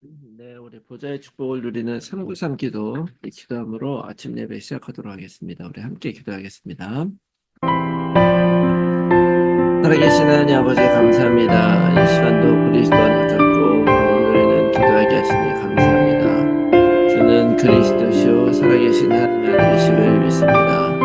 네, 우리 보좌의 축복을 누리는 393 기도, 이 기도함으로 아침 예배 시작하도록 하겠습니다. 우리 함께 기도하겠습니다. 살아계신 하나님 아버지 감사합니다. 이 시간도 그리스도 안에 붙잡고 오늘에는 기도하게 하시니 감사합니다. 주는 그리스도시요 살아계신 하나님 아들이심을 믿습니다.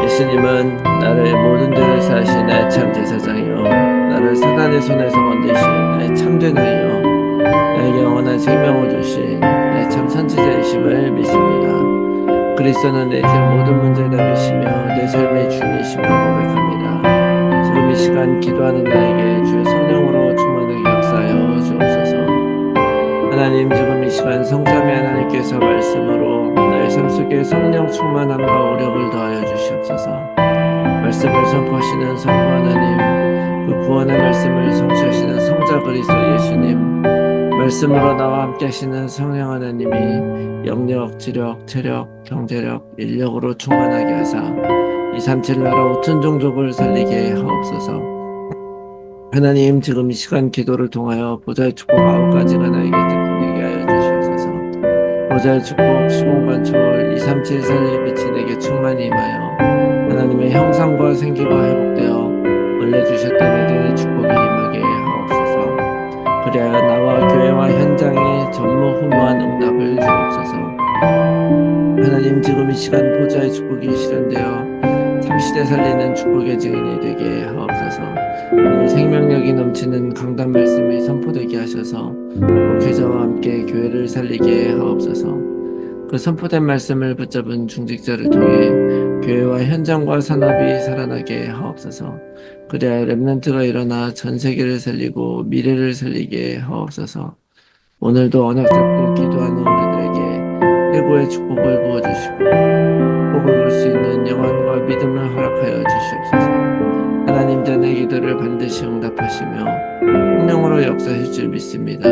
예수님은 나를 모든 죄를 사하신 나의 참 제사장이요 나를 사단의 손에서 건지신 나의 참된 의요 나에게 영원한 생명을 주신 나의 참 선지자이심을 믿습니다. 그리스도는 내 인생 모든 문제의 답이시며 내 삶의 주인이심을 고백합니다. 지금 이 시간 기도하는 나에게 주의 성령으로 충만하게 역사하여 주옵소서. 하나님, 지금 이 시간 성삼위 하나님께서 말씀으로 나의 삶 속에 성령 충만함과 오력을 더하여 주시옵소서. 말씀을 선포하시는 성부 하나님, 그 구원의 말씀을 성취하시는 성자 그리스도 예수님, 말씀으로 나와 함께 하시는 성령 하나님이 영력, 지력, 체력, 경제력, 인력으로 충만하게 하사 237 나라 5천 종족을 살리게 하옵소서. 하나님, 지금 이 시간 기도를 통하여 보좌의 축복 9가지가 나에게 되게 하여 주시옵소서. 보좌의 축복, 시공간 초월, 237 살리의 빛이 내게 충만히 임하여 하나님의 형상과 생기가 회복되어 원래 주셨던 에덴의 축복이 임하게 하옵소서. 그래야 나와 교회와 현장에 전무후무한 응답을 주옵소서. 하나님, 지금 이 시간 보좌의 축복이 실현되어 3시대 살리는 축복의 증인이 되게 하옵소서. 오늘 생명력이 넘치는 강단 말씀이 선포되게 하셔서 목회자와 함께 교회를 살리게 하옵소서. 그 선포된 말씀을 붙잡은 중직자를 통해 교회와 현장과 산업이 살아나게 하옵소서. 그래야 렘넌트가 일어나 전 세계를 살리고 미래를 살리게 하옵소서. 오늘도 언약 잡고 기도하는 우리들에게 최고의 축복을 부어주시고 복을 볼 수 있는 영안과 믿음을 허락하여 주시옵소서. 하나님, 내 기도를 반드시 응답하시며 성령으로 역사하실 줄 믿습니다.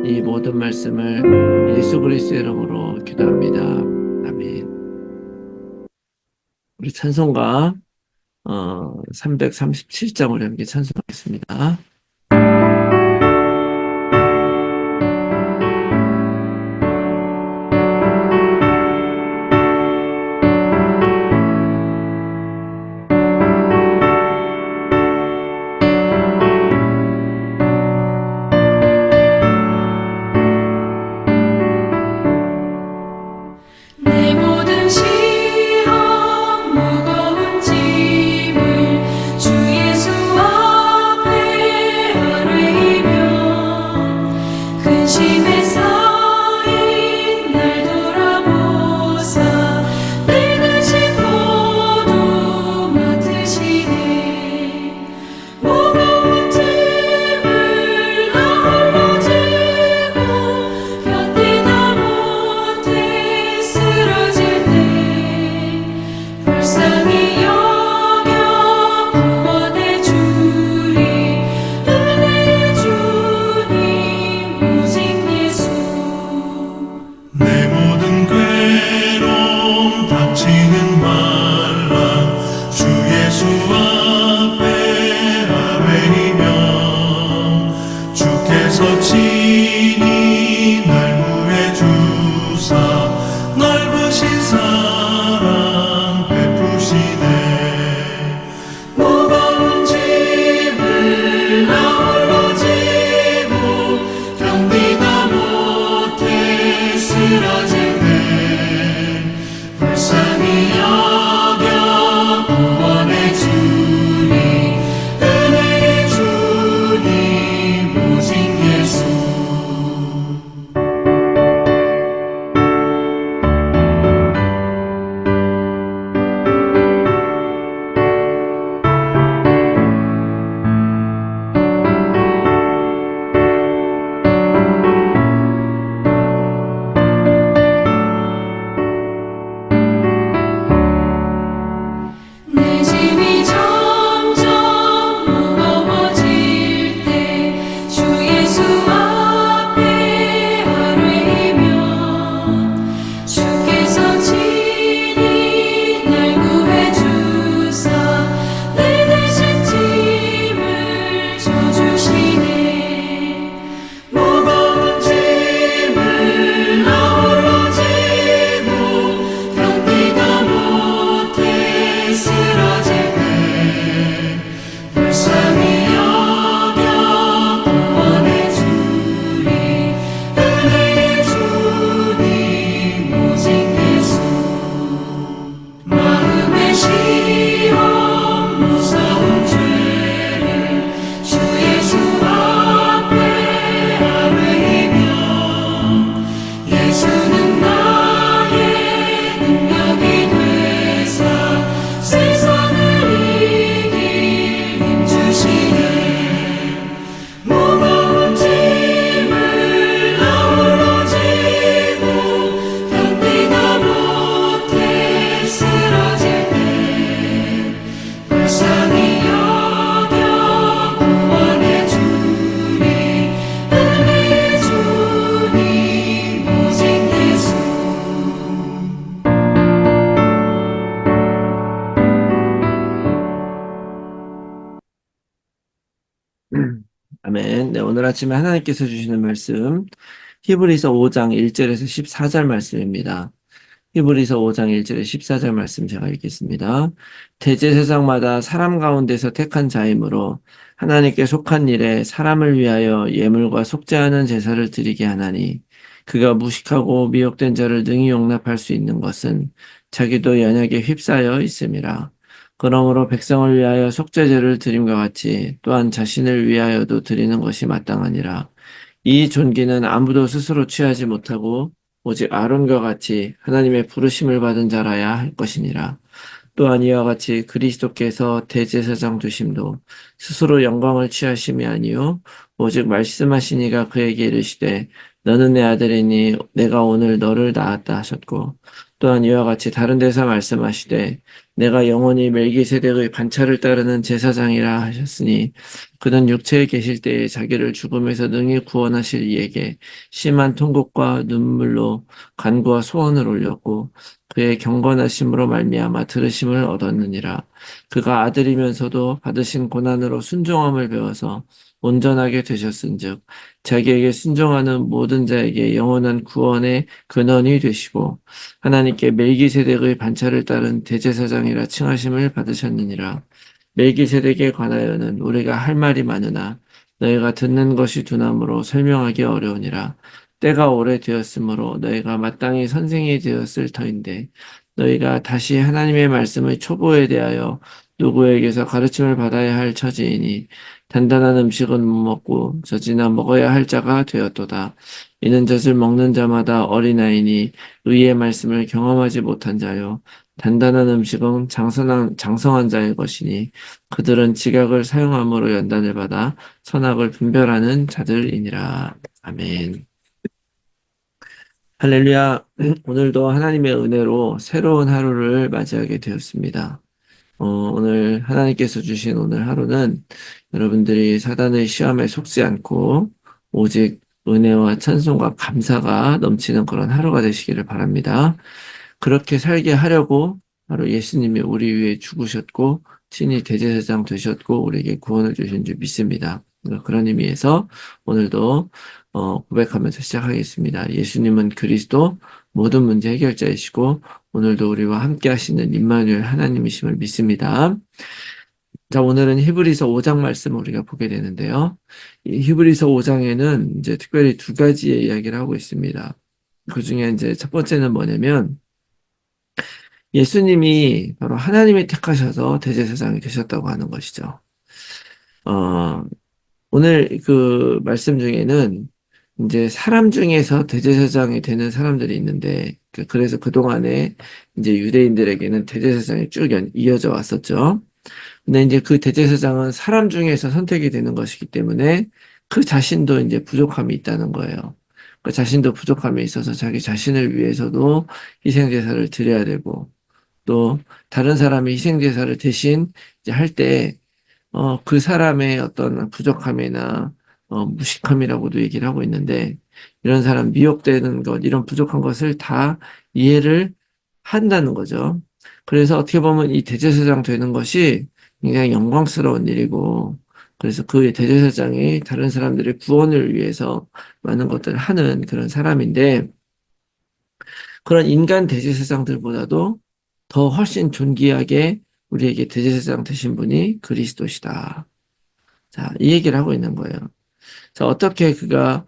이 모든 말씀을 예수 그리스도의 이름으로 기도합니다. 아멘. 우리 찬송가 337장을 함께 찬송하겠습니다. 내 모든 시험 무거운 짐을 주 예수 앞에 아멘. 네, 오늘 아침에 하나님께서 주시는 말씀, 히브리서 5장 1절에서 14절 말씀입니다. 히브리서 5장 1절에 14절 말씀 제가 읽겠습니다. 대제사장마다 사람 가운데서 택한 자이므로 하나님께 속한 일에 사람을 위하여 예물과 속죄하는 제사를 드리게 하나니 그가 무식하고 미혹된 자를 능히 용납할 수 있는 것은 자기도 연약에 휩싸여 있음이라. 그러므로 백성을 위하여 속죄제를 드림과 같이 또한 자신을 위하여도 드리는 것이 마땅하니라. 이 존귀는 아무도 스스로 취하지 못하고 오직 아론과 같이 하나님의 부르심을 받은 자라야 할 것이니라. 또한 이와 같이 그리스도께서 대제사장 되심도 스스로 영광을 취하심이 아니요 오직 말씀하신 이가 그에게 이르시되 너는 내 아들이니 내가 오늘 너를 낳았다 하셨고 또한 이와 같이 다른 데서 말씀하시되 내가 영원히 멜기세덱의 반차를 따르는 제사장이라 하셨으니 그는 육체에 계실 때에 자기를 죽음에서 능히 구원하실 이에게 심한 통곡과 눈물로 간구와 소원을 올렸고 그의 경건하심으로 말미암아 들으심을 얻었느니라. 그가 아들이면서도 받으신 고난으로 순종함을 배워서 온전하게 되셨은즉 자기에게 순종하는 모든 자에게 영원한 구원의 근원이 되시고 하나님께 멜기세덱의 반차를 따른 대제사장이라 칭하심을 받으셨느니라. 멜기세덱에 관하여는 우리가 할 말이 많으나 너희가 듣는 것이 두나무로 설명하기 어려우니라. 때가 오래되었으므로 너희가 마땅히 선생이 되었을 터인데 너희가 다시 하나님의 말씀의 초보에 대하여 누구에게서 가르침을 받아야 할 처지이니 단단한 음식은 못 먹고 젖이나 먹어야 할 자가 되었도다. 이는 젖을 먹는 자마다 어린아이니 의의 말씀을 경험하지 못한 자요. 단단한 음식은 장성한 자의 것이니 그들은 지각을 사용함으로 연단을 받아 선악을 분별하는 자들이니라. 아멘. 할렐루야. 오늘도 하나님의 은혜로 새로운 하루를 맞이하게 되었습니다. 오늘 하나님께서 주신 오늘 하루는 여러분들이 사단의 시험에 속지 않고 오직 은혜와 찬송과 감사가 넘치는 그런 하루가 되시기를 바랍니다. 그렇게 살게 하려고 바로 예수님이 우리 위해 죽으셨고 친히 대제사장 되셨고 우리에게 구원을 주신 줄 믿습니다. 그런 의미에서 오늘도 고백하면서 시작하겠습니다. 예수님은 그리스도 모든 문제 해결자이시고 오늘도 우리와 함께 하시는 임마누엘 하나님이심을 믿습니다. 자, 오늘은 히브리서 5장 말씀을 우리가 보게 되는데요. 이 히브리서 5장에는 이제 특별히 두 가지의 이야기를 하고 있습니다. 그 중에 이제 첫 번째는 뭐냐면 예수님이 바로 하나님이 택하셔서 대제사장이 되셨다고 하는 것이죠. 어, 오늘 그 말씀 중에는 이제 사람 중에서 대제사장이 되는 사람들이 있는데, 그래서 그동안에 이제 유대인들에게는 대제사장이 쭉 이어져 왔었죠. 근데 이제 그 대제사장은 사람 중에서 선택이 되는 것이기 때문에 그 자신도 이제 부족함이 있다는 거예요. 그 자신도 부족함이 있어서 자기 자신을 위해서도 희생제사를 드려야 되고, 또 다른 사람이 희생제사를 대신 이제 할 때, 그 사람의 어떤 부족함이나, 무식함이라고도 얘기를 하고 있는데, 이런 사람 미혹되는 것, 이런 부족한 것을 다 이해를 한다는 거죠. 그래서 어떻게 보면 이 대제사장 되는 것이 굉장히 영광스러운 일이고, 그래서 그 대제사장이 다른 사람들의 구원을 위해서 많은 것들을 하는 그런 사람인데, 그런 인간 대제사장들보다도 더 훨씬 존귀하게 우리에게 대제사장 되신 분이 그리스도시다. 자, 이 얘기를 하고 있는 거예요. 자, 어떻게 그가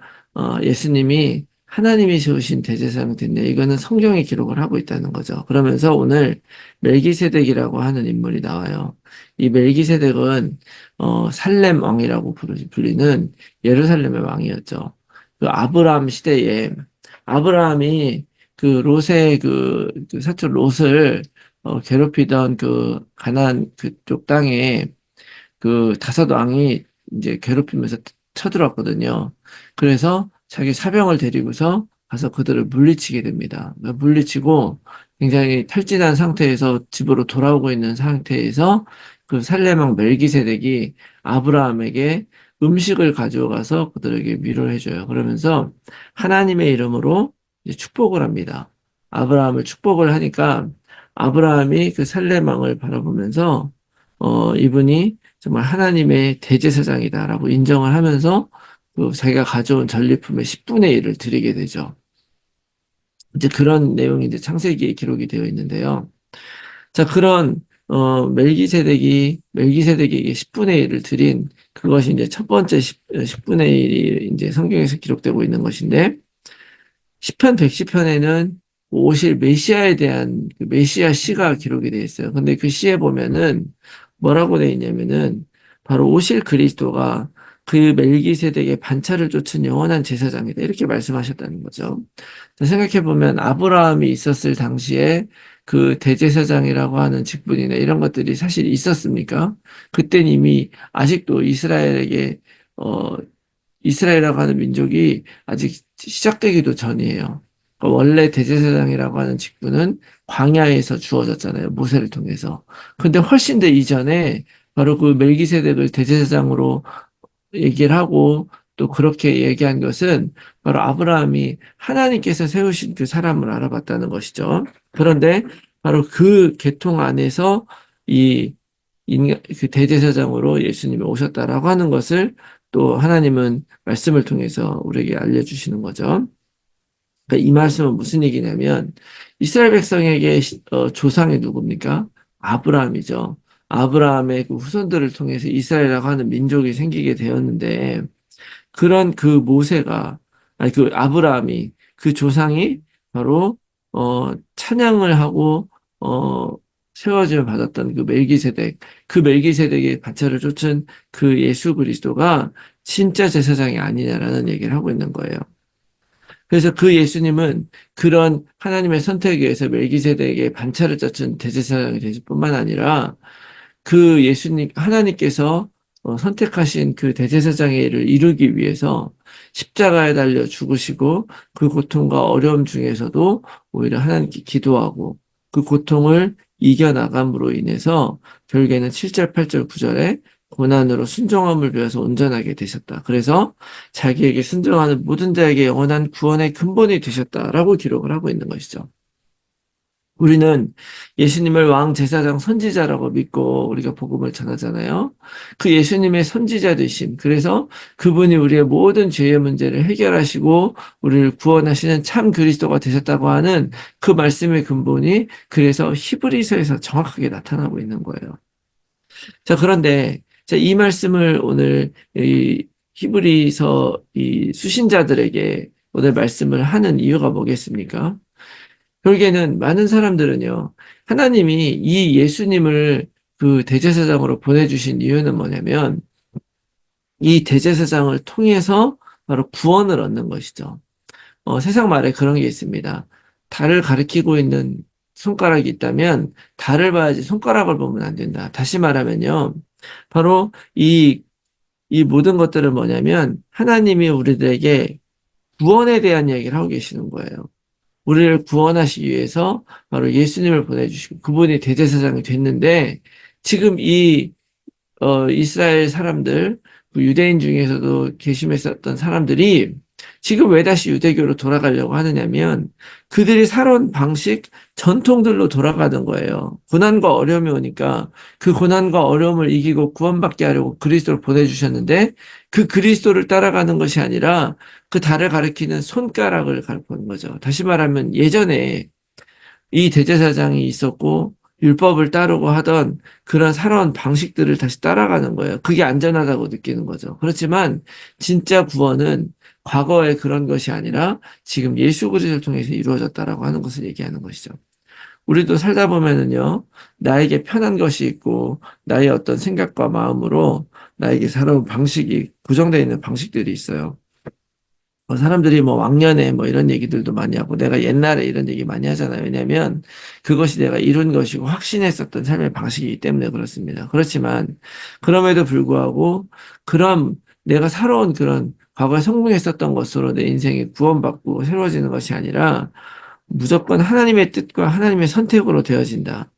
예수님이 하나님이 세우신 대제사장이 됐냐? 이거는 성경이 기록을 하고 있다는 거죠. 그러면서 오늘 멜기세덱이라고 하는 인물이 나와요. 이 멜기세덱은 살렘 왕이라고 불리는 예루살렘의 왕이었죠. 그 아브라함 시대에 아브라함이 그 롯의 그 사촌 롯을 괴롭히던 그 가나안 그쪽 땅에 그 다섯 왕이 이제 괴롭히면서 쳐들어왔거든요. 그래서 자기 사병을 데리고서 가서 그들을 물리치게 됩니다. 물리치고 굉장히 탈진한 상태에서 집으로 돌아오고 있는 상태에서 그 살레망 멜기세덱이 아브라함에게 음식을 가져가서 그들에게 위로를 해줘요. 그러면서 하나님의 이름으로 이제 축복을 합니다. 아브라함을 축복을 하니까 아브라함이 그 살레망을 바라보면서 이분이 정말 하나님의 대제사장이다라고 인정을 하면서 또 자기가 가져온 전리품의 10분의 1을 드리게 되죠. 이제 그런 내용이 이제 창세기에 기록이 되어 있는데요. 자, 그런 멜기세덱에게 10분의 1을 드린 그것이 이제 첫 번째 10분의 1이 이제 성경에서 기록되고 있는 것인데, 시편 110편에는 오실 메시아에 대한 그 메시아 시가 기록이 되어 있어요. 근데 그 시에 보면은 뭐라고 되어 있냐면은 바로 오실 그리스도가 그 멜기세덱의 반차를 쫓은 영원한 제사장이다. 이렇게 말씀하셨다는 거죠. 생각해 보면 아브라함이 있었을 당시에 그 대제사장이라고 하는 직분이나 이런 것들이 사실 있었습니까? 그땐 이미 아직도 어, 이스라엘이라고 하는 민족이 아직 시작되기도 전이에요. 그러니까 원래 대제사장이라고 하는 직분은 광야에서 주어졌잖아요. 모세를 통해서. 근데 훨씬 더 이전에 바로 그 멜기세덱을 대제사장으로 얘기를 하고 또 그렇게 얘기한 것은 바로 아브라함이 하나님께서 세우신 그 사람을 알아봤다는 것이죠. 그런데 바로 그 계통 안에서 이 그 대제사장으로 예수님이 오셨다라고 하는 것을 또 하나님은 말씀을 통해서 우리에게 알려주시는 거죠. 그러니까 이 말씀은 무슨 얘기냐면 이스라엘 백성에게 조상이 누굽니까? 아브라함이죠. 아브라함의 그 후손들을 통해서 이스라엘이라고 하는 민족이 생기게 되었는데 그런 그 모세가 아니 그 아브라함이 그 조상이 바로 찬양을 하고 세워짐을 받았던 그 멜기세덱 그 멜기세덱의 반차를 쫓은 그 예수 그리스도가 진짜 제사장이 아니냐라는 얘기를 하고 있는 거예요. 그래서 그 예수님은 그런 하나님의 선택에 의해서 멜기세덱의 반차를 쫓은 대제사장이 되실 뿐만 아니라 그 예수님, 하나님께서 선택하신 그 대제사장의 일을 이루기 위해서 십자가에 달려 죽으시고 그 고통과 어려움 중에서도 오히려 하나님께 기도하고 그 고통을 이겨나감으로 인해서 결국에는 7절, 8절, 9절에 고난으로 순종함을 배워서 온전하게 되셨다. 그래서 자기에게 순종하는 모든 자에게 영원한 구원의 근본이 되셨다라고 기록을 하고 있는 것이죠. 우리는 예수님을 왕, 제사장, 선지자라고 믿고 우리가 복음을 전하잖아요. 그 예수님의 선지자 되심, 그래서 그분이 우리의 모든 죄의 문제를 해결하시고 우리를 구원하시는 참 그리스도가 되셨다고 하는 그 말씀의 근본이 그래서 히브리서에서 정확하게 나타나고 있는 거예요. 자, 그런데 이 말씀을 오늘 이 히브리서 이 수신자들에게 오늘 말씀을 하는 이유가 뭐겠습니까? 결국에는 많은 사람들은요, 하나님이 이 예수님을 그 대제사장으로 보내주신 이유는 뭐냐면, 이 대제사장을 통해서 바로 구원을 얻는 것이죠. 세상 말에 그런 게 있습니다. 달을 가리키고 있는 손가락이 있다면, 달을 봐야지 손가락을 보면 안 된다. 다시 말하면요, 바로 이 모든 것들은 뭐냐면, 하나님이 우리들에게 구원에 대한 이야기를 하고 계시는 거예요. 우리를 구원하시기 위해서 바로 예수님을 보내주시고 그분이 대제사장이 됐는데 지금 이스라엘 사람들, 그 유대인 중에서도 계심했었던 사람들이 지금 왜 다시 유대교로 돌아가려고 하느냐면 그들이 살아온 방식, 전통들로 돌아가는 거예요. 고난과 어려움이 오니까 그 고난과 어려움을 이기고 구원받게 하려고 그리스도를 보내주셨는데 그 그리스도를 따라가는 것이 아니라 그 달을 가리키는 손가락을 가리키는 거죠. 다시 말하면 예전에 이 대제사장이 있었고 율법을 따르고 하던 그런 살아온 방식들을 다시 따라가는 거예요. 그게 안전하다고 느끼는 거죠. 그렇지만 진짜 구원은 과거의 그런 것이 아니라 지금 예수 그리스도를 통해서 이루어졌다라고 하는 것을 얘기하는 것이죠. 우리도 살다 보면은요, 나에게 편한 것이 있고 나의 어떤 생각과 마음으로 나에게 살아온 방식이 고정되어 있는 방식들이 있어요. 사람들이 뭐 왕년에 뭐 이런 얘기들도 많이 하고 내가 옛날에 이런 얘기 많이 하잖아요. 왜냐면 그것이 내가 이룬 것이고 확신했었던 삶의 방식이기 때문에 그렇습니다. 그렇지만 그럼에도 불구하고 그런 내가 살아온 그런 과거에 성공했었던 것으로 내 인생이 구원받고 새로워지는 것이 아니라 무조건 하나님의 뜻과 하나님의 선택으로 되어진다.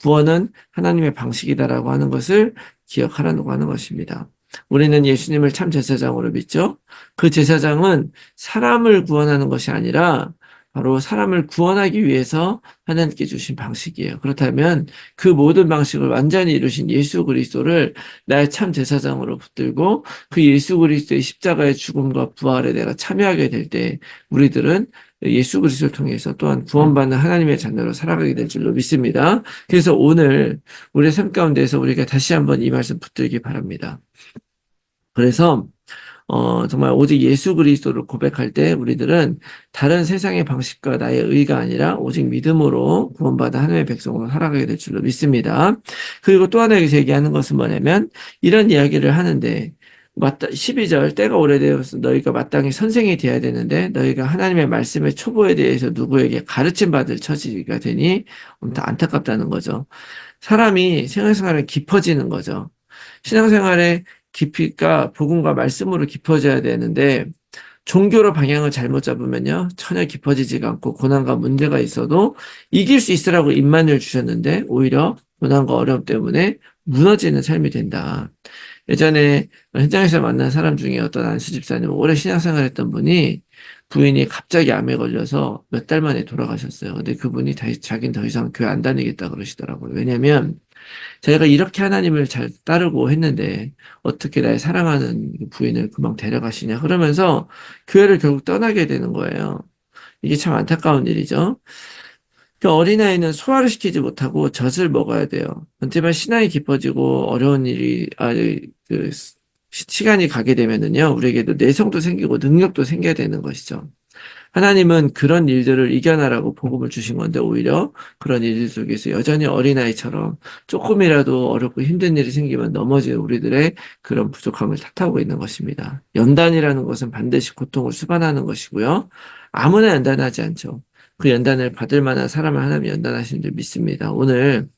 구원은 하나님의 방식이다라고 하는 것을 기억하라고 하는 것입니다. 우리는 예수님을 참 제사장으로 믿죠. 그 제사장은 사람을 구원하는 것이 아니라 바로 사람을 구원하기 위해서 하나님께 주신 방식이에요. 그렇다면 그 모든 방식을 완전히 이루신 예수 그리스도를 나의 참 제사장으로 붙들고 그 예수 그리스도의 십자가의 죽음과 부활에 내가 참여하게 될 때 우리들은 예수 그리스도를 통해서 또한 구원받는 하나님의 자녀로 살아가게 될 줄로 믿습니다. 그래서 오늘 우리의 삶 가운데서 우리가 다시 한번 이 말씀 붙들기 바랍니다. 그래서 정말 오직 예수 그리스도를 고백할 때 우리들은 다른 세상의 방식과 나의 의가 아니라 오직 믿음으로 구원받아 하나님의 백성으로 살아가게 될 줄로 믿습니다. 그리고 또 하나 여기서 얘기하는 것은 뭐냐면 이런 이야기를 하는데 12절 때가 오래되어서 너희가 마땅히 선생이 되어야 되는데 너희가 하나님의 말씀의 초보에 대해서 누구에게 가르침 받을 처지가 되니 안타깝다는 거죠. 사람이 신앙생활에 깊어지는 거죠. 신앙생활의 깊이가 복음과 말씀으로 깊어져야 되는데 종교로 방향을 잘못 잡으면요 전혀 깊어지지가 않고 고난과 문제가 있어도 이길 수 있으라고 입만을 주셨는데 오히려 고난과 어려움 때문에 무너지는 삶이 된다. 예전에 현장에서 만난 사람 중에 어떤 안수 집사님 오래 신앙생활했던 분이 부인이 갑자기 암에 걸려서 몇 달 만에 돌아가셨어요. 근데 그분이 자기는 더 이상 교회 안 다니겠다 그러시더라고요. 왜냐면 자기가 이렇게 하나님을 잘 따르고 했는데 어떻게 나의 사랑하는 부인을 금방 데려가시냐 그러면서 교회를 결국 떠나게 되는 거예요. 이게 참 안타까운 일이죠. 그 어린아이는 소화를 시키지 못하고 젖을 먹어야 돼요. 하지만 신앙이 깊어지고 어려운 일이, 시간이 가게 되면은요, 우리에게도 내성도 생기고 능력도 생겨야 되는 것이죠. 하나님은 그런 일들을 이겨나라고 복음을 주신 건데 오히려 그런 일들 속에서 여전히 어린아이처럼 조금이라도 어렵고 힘든 일이 생기면 넘어지는 우리들의 그런 부족함을 탓하고 있는 것입니다. 연단이라는 것은 반드시 고통을 수반하는 것이고요. 아무나 연단하지 않죠. 그 연단을 받을 만한 사람을 하나님이 연단하시는 줄 믿습니다. 오늘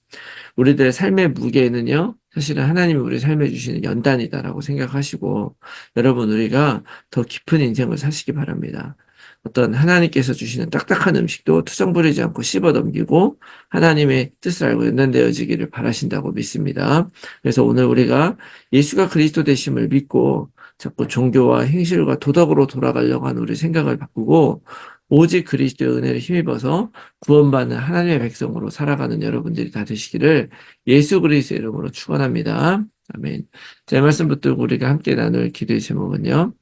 우리들의 삶의 무게는요, 사실은 하나님이 우리 삶에 주시는 연단이다라고 생각하시고, 여러분, 우리가 더 깊은 인생을 사시기 바랍니다. 어떤 하나님께서 주시는 딱딱한 음식도 투정 부리지 않고 씹어 넘기고 하나님의 뜻을 알고 연단되어지기를 바라신다고 믿습니다. 그래서 오늘 우리가 예수가 그리스도 되심을 믿고 자꾸 종교와 행실과 도덕으로 돌아가려고 하는 우리 생각을 바꾸고 오직 그리스도의 은혜를 힘입어서 구원받는 하나님의 백성으로 살아가는 여러분들이 다 되시기를 예수 그리스도의 이름으로 축원합니다. 아멘. 제 말씀 붙들고 우리가 함께 나눌 기도의 제목은요.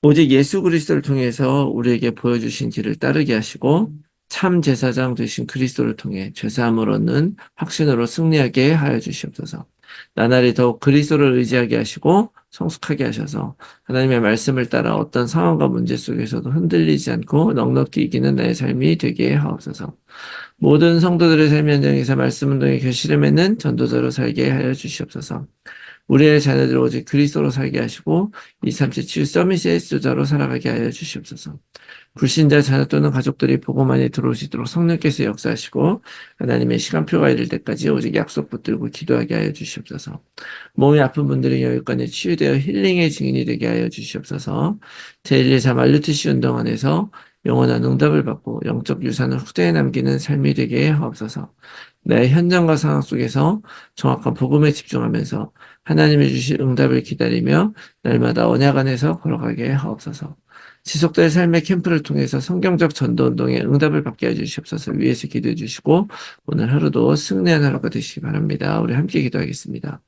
오직 예수 그리스도를 통해서 우리에게 보여주신 길을 따르게 하시고 참 제사장 되신 그리스도를 통해 죄사함을 얻는 확신으로 승리하게 하여 주시옵소서. 나날이 더욱 그리스도를 의지하게 하시고 성숙하게 하셔서 하나님의 말씀을 따라 어떤 상황과 문제 속에서도 흔들리지 않고 넉넉히 이기는 나의 삶이 되게 하옵소서. 모든 성도들의 삶 현장에서 말씀 운동의 결실을 맺는 전도자로 살게 하여 주시옵소서. 우리의 자녀들을 오직 그리스도로 살게 하시고 237 서밋의 수자로 살아가게 하여 주시옵소서. 불신자 자녀 또는 가족들이 복음 안에 들어올 수 있도록 성령께서 역사하시고 하나님의 시간표가 이를 때까지 오직 약속 붙들고 기도하게 하여 주시옵소서. 몸이 아픈 분들이 여기까지 치유되어 힐링의 증인이 되게 하여 주시옵소서. 제124 말루티시 운동 안에서 영원한 응답을 받고 영적 유산을 후대에 남기는 삶이 되게 하옵소서. 내 현장과 상황 속에서 정확한 복음에 집중하면서 하나님이 주실 응답을 기다리며 날마다 언약 안에서 걸어가게 하옵소서. 지속될 삶의 캠프를 통해서 성경적 전도운동에 응답을 받게 해주시옵소서. 위에서 기도해 주시고 오늘 하루도 승리한 하루가 되시기 바랍니다. 우리 함께 기도하겠습니다.